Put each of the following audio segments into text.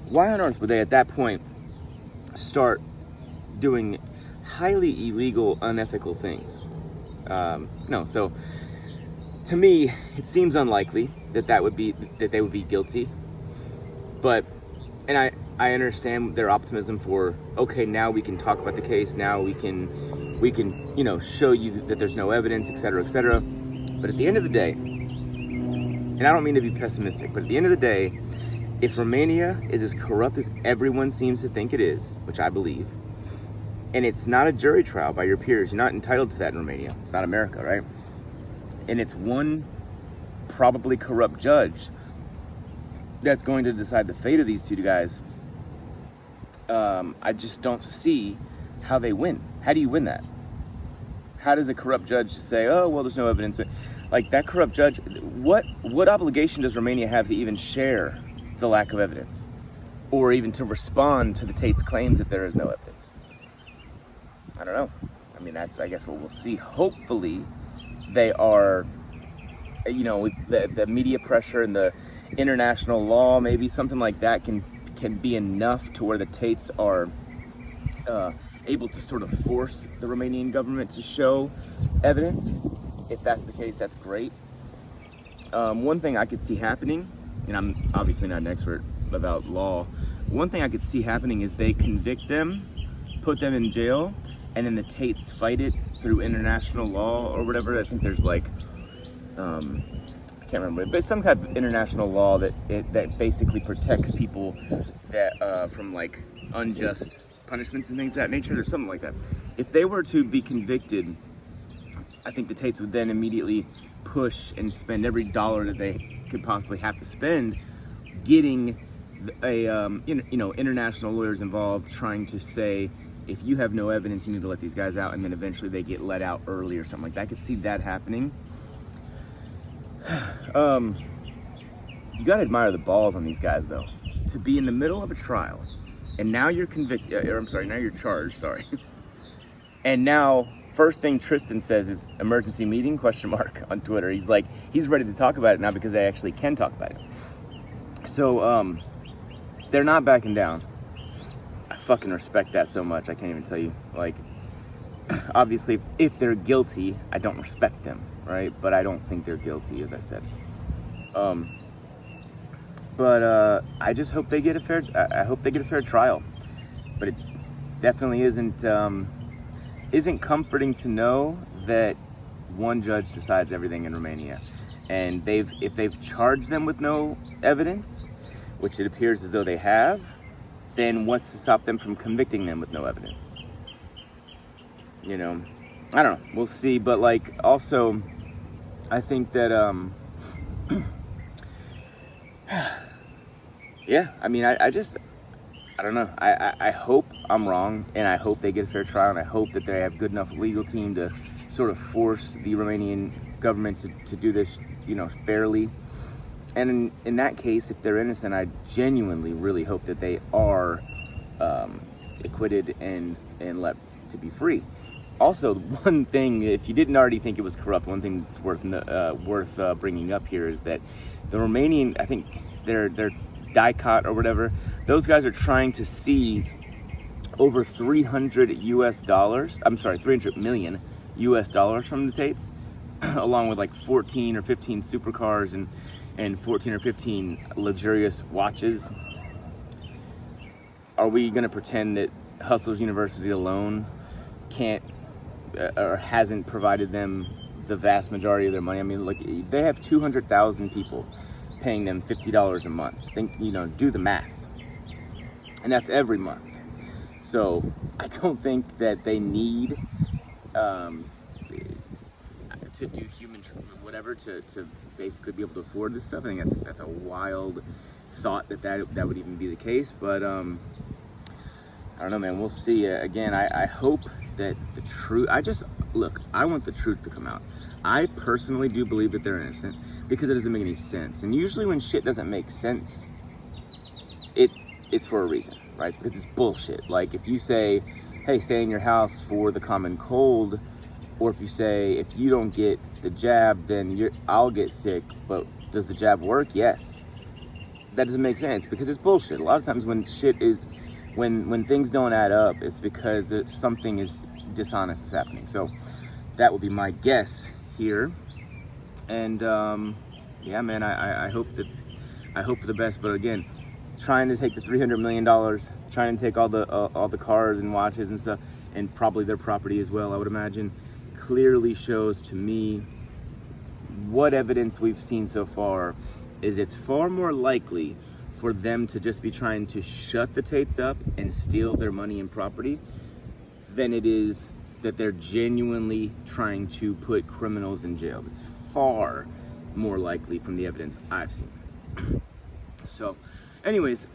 why on earth would they at that point start doing highly illegal, unethical things? No, so to me, it seems unlikely that they would be guilty. But, and I understand their optimism for, okay, now we can talk about the case. Now we can, show you that there's no evidence, et cetera, et cetera. But at the end of the day, and I don't mean to be pessimistic, but at the end of the day, if Romania is as corrupt as everyone seems to think it is, which I believe, and it's not a jury trial by your peers, you're not entitled to that in Romania. It's not America, right? And it's one probably corrupt judge that's going to decide the fate of these two guys. I just don't see how they win. How do you win that? How does a corrupt judge say, oh, well, there's no evidence? Like, that corrupt judge, what obligation does Romania have to even share the lack of evidence? Or even to respond to the Tate's claims that there is no evidence? I don't know. I mean, that's, I guess, what we'll see. Hopefully, they are, the media pressure and the international law, maybe something like that can be enough to where the Tates are able to sort of force the Romanian government to show evidence. If that's the case, that's great. One thing I could see happening, and I'm obviously not an expert about law, one thing I could see happening is they convict them, put them in jail, and then the Tates fight it through international law or whatever. I think there's like, I can't remember, but some kind of international law that basically protects people that from like unjust punishments and things of that nature. There's something like that. If they were to be convicted, I think the Tates would then immediately push and spend every dollar that they could possibly have to spend getting international lawyers involved, trying to say, if you have no evidence, you need to let these guys out, and then eventually they get let out early or something like that. I could see that happening. You gotta admire the balls on these guys, though. To be in the middle of a trial, and now you're now you're charged, and now, first thing Tristan says is, emergency meeting, ? On Twitter. He's like, he's ready to talk about it now because they actually can talk about it. So, they're not backing down. I fucking respect that so much, I can't even tell you. Like, obviously, if they're guilty, I don't respect them, right? But I don't think they're guilty, as I said. But I just hope they get a fair. I hope they get a fair trial. But it definitely isn't comforting to know that one judge decides everything in Romania, and if they've charged them with no evidence, which it appears as though they have, then what's to stop them from convicting them with no evidence? I don't know. We'll see. But like, also, I think that yeah. I mean, I don't know. I hope I'm wrong, and I hope they get a fair trial, and I hope that they have good enough legal team to sort of force the Romanian government to do this, fairly. And in that case, if they're innocent, I genuinely really hope that they are acquitted and let to be free. Also, one thing, if you didn't already think it was corrupt, one thing that's worth bringing up here is that the Romanian, I think they're Tate or whatever, those guys are trying to seize over $300 million US dollars from the Tates, along with like 14 or 15 supercars and 14 or 15 luxurious watches. Are we going to pretend that Hustlers University alone can't or hasn't provided them the vast majority of their money? I mean, like, they have 200,000 people paying them $50 a month. Do the math. And that's every month. So I don't think that they need to do human whatever to basically be able to afford this stuff. I think that's a wild thought that would even be the case. But I don't know, man. We'll see. Again, I hope that the truth. I want the truth to come out. I personally do believe that they're innocent because it doesn't make any sense. And usually when shit doesn't make sense, it's for a reason, right? It's because it's bullshit. Like if you say, hey, stay in your house for the common cold, or if you say, if you don't get the jab, then I'll get sick, but does the jab work? Yes. doesn't make sense, because it's bullshit. A lot of times when when things don't add up, it's because something is dishonest is happening. So that would be my guess here. And yeah, man, I hope for the best. But again, trying to take the $300 million, trying to take all the cars and watches and stuff, and probably their property as well, I would imagine, clearly shows to me what evidence we've seen so far is it's far more likely for them to just be trying to shut the Tates up and steal their money and property than it is that they're genuinely trying to put criminals in jail. It's far more likely from the evidence I've seen. So anyways,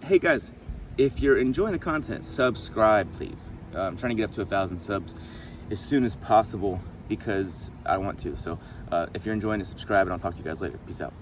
hey guys, if you're enjoying the content, subscribe please. I'm trying to get up to 1,000 subs as soon as possible because I want to. So if you're enjoying it, subscribe, and I'll talk to you guys later. Peace out.